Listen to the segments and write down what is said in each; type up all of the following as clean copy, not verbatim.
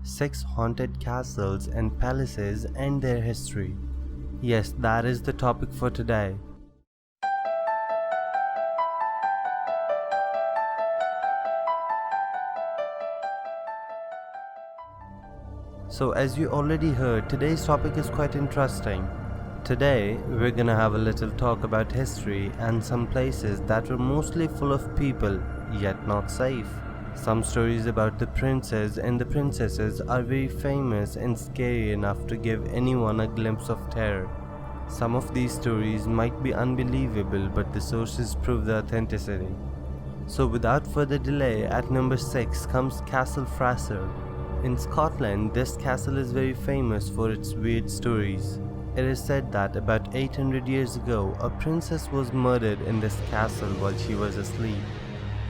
6 haunted castles and palaces and their history. Yes, that is the topic for today. So as you already heard, today's topic is quite interesting. Today, we're gonna have a little talk about history and some places that were mostly full of people, yet not safe. Some stories about the princes and the princesses are very famous and scary enough to give anyone a glimpse of terror. Some of these stories might be unbelievable, but the sources prove the authenticity. So without further delay, at number 6 comes Castle Fraser. In Scotland, this castle is very famous for its weird stories. It is said that about 800 years ago, a princess was murdered in this castle while she was asleep.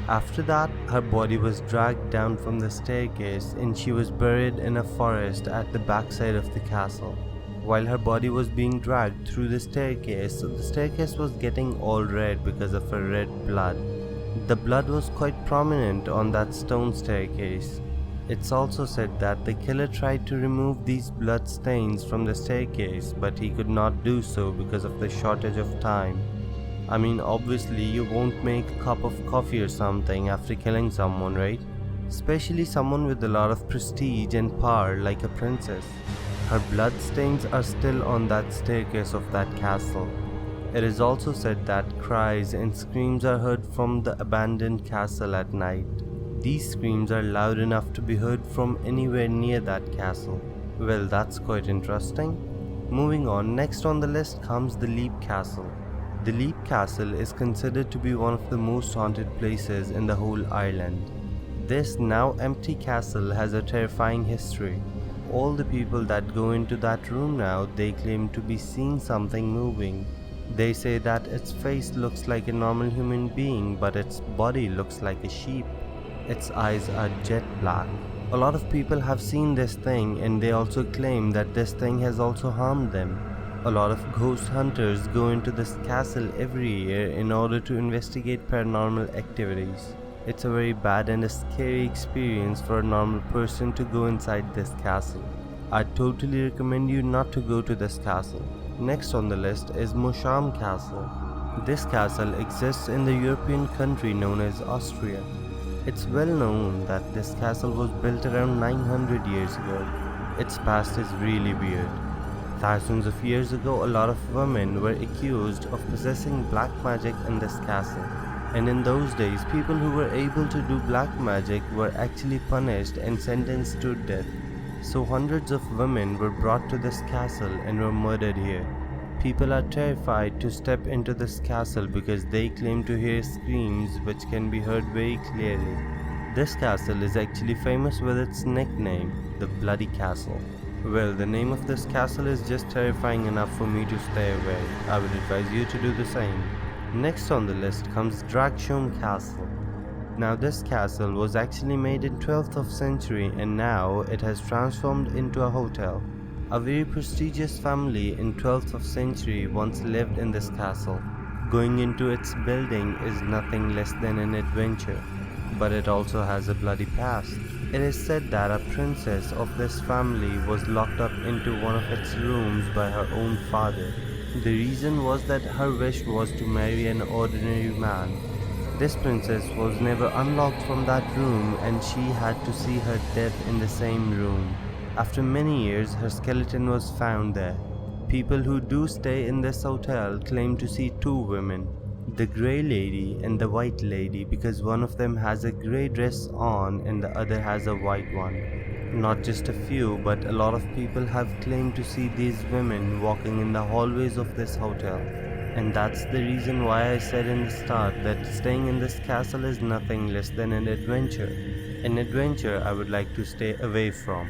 After that, her body was dragged down from the staircase and she was buried in a forest at the backside of the castle. While her body was being dragged through the staircase was getting all red because of her red blood. The blood was quite prominent on that stone staircase. It's also said that the killer tried to remove these blood stains from the staircase, but he could not do so because of the shortage of time. I mean, obviously you won't make a cup of coffee or something after killing someone, right? Especially someone with a lot of prestige and power like a princess. Her blood stains are still on that staircase of that castle. It is also said that cries and screams are heard from the abandoned castle at night. These screams are loud enough to be heard from anywhere near that castle. Well, that's quite interesting. Moving on, next on the list comes the Leap Castle. The Leap Castle is considered to be one of the most haunted places in the whole island. This now empty castle has a terrifying history. All the people that go into that room now, they claim to be seeing something moving. They say that its face looks like a normal human being, but its body looks like a sheep. Its eyes are jet black. A lot of people have seen this thing and they also claim that this thing has also harmed them. A lot of ghost hunters go into this castle every year in order to investigate paranormal activities. It's a very bad and a scary experience for a normal person to go inside this castle. I totally recommend you not to go to this castle. Next on the list is Musume Castle. This castle exists in the European country known as Austria. It's well known that this castle was built around 900 years ago. Its past is really weird. Thousands of years ago, a lot of women were accused of possessing black magic in this castle. And in those days, people who were able to do black magic were actually punished and sentenced to death. So hundreds of women were brought to this castle and were murdered here. People are terrified to step into this castle because they claim to hear screams which can be heard very clearly. This castle is actually famous with its nickname, the Bloody Castle. Well, the name of this castle is just terrifying enough for me to stay away. I would advise you to do the same. Next on the list comes Drakshum Castle. Now this castle was actually made in 12th century and now it has transformed into a hotel. A very prestigious family in 12th century once lived in this castle. Going into its building is nothing less than an adventure, but it also has a bloody past. It is said that a princess of this family was locked up into one of its rooms by her own father. The reason was that her wish was to marry an ordinary man. This princess was never unlocked from that room and she had to see her death in the same room. After many years, her skeleton was found there. People who do stay in this hotel claim to see two women, the grey lady and the white lady, because one of them has a grey dress on and the other has a white one. Not just a few, but a lot of people have claimed to see these women walking in the hallways of this hotel. And that's the reason why I said in the start that staying in this castle is nothing less than an adventure. An adventure I would like to stay away from.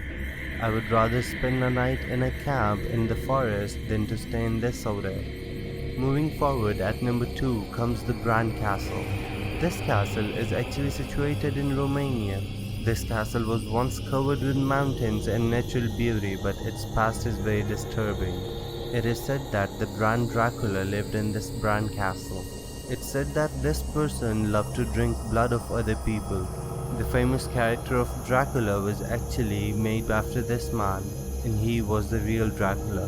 I would rather spend a night in a camp in the forest than to stay in this hotel. Moving forward, at number 2 comes the Bran Castle. This castle is actually situated in Romania. This castle was once covered with mountains and natural beauty, but its past is very disturbing. It is said that the Bran Dracula lived in this Bran Castle. It's said that this person loved to drink blood of other people. The famous character of Dracula was actually made after this man, and he was the real Dracula.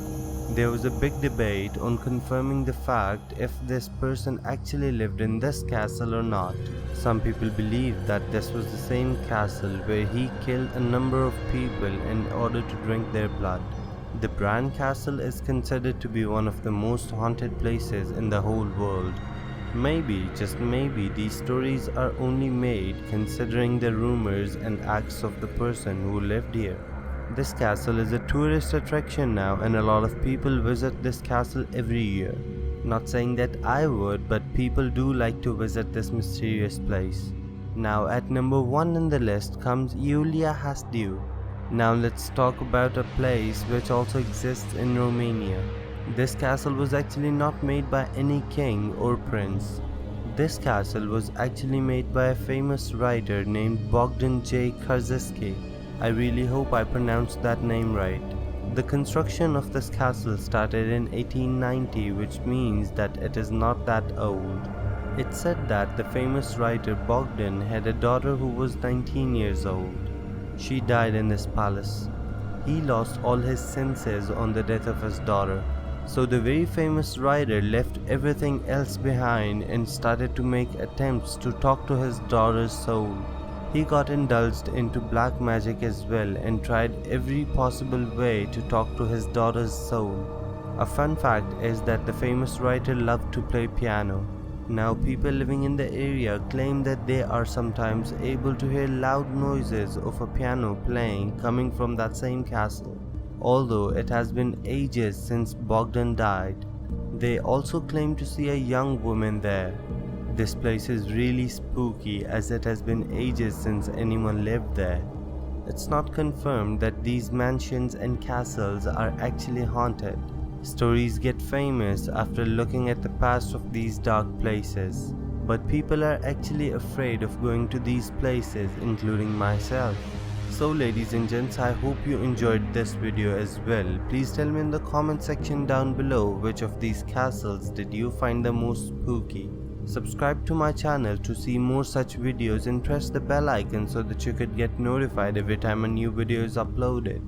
There was a big debate on confirming the fact if this person actually lived in this castle or not. Some people believe that this was the same castle where he killed a number of people in order to drink their blood. The Bran Castle is considered to be one of the most haunted places in the whole world. Maybe, just maybe, these stories are only made considering the rumors and acts of the person who lived here. This castle is a tourist attraction now, and a lot of people visit this castle every year. Not saying that I would, but people do like to visit this mysterious place. Now at number 1 in the list comes Yulia Hasdu. Now let's talk about a place which also exists in Romania. This castle was actually not made by any king or prince. This castle was actually made by a famous writer named Bogdan J. Karzeski. I really hope I pronounced that name right. The construction of this castle started in 1890, which means that it is not that old. It's said that the famous writer Bogdan had a daughter who was 19 years old. She died in this palace. He lost all his senses on the death of his daughter. So the very famous writer left everything else behind and started to make attempts to talk to his daughter's soul. He got indulged into black magic as well and tried every possible way to talk to his daughter's soul. A fun fact is that the famous writer loved to play piano. Now people living in the area claim that they are sometimes able to hear loud noises of a piano playing coming from that same castle. Although it has been ages since Bogdan died, they also claim to see a young woman there. This place is really spooky as it has been ages since anyone lived there. It's not confirmed that these mansions and castles are actually haunted. Stories get famous after looking at the past of these dark places, but people are actually afraid of going to these places, including myself. So ladies and gents, I hope you enjoyed this video as well. Please tell me in the comment section down below which of these castles did you find the most spooky. Subscribe to my channel to see more such videos and press the bell icon so that you could get notified every time a new video is uploaded.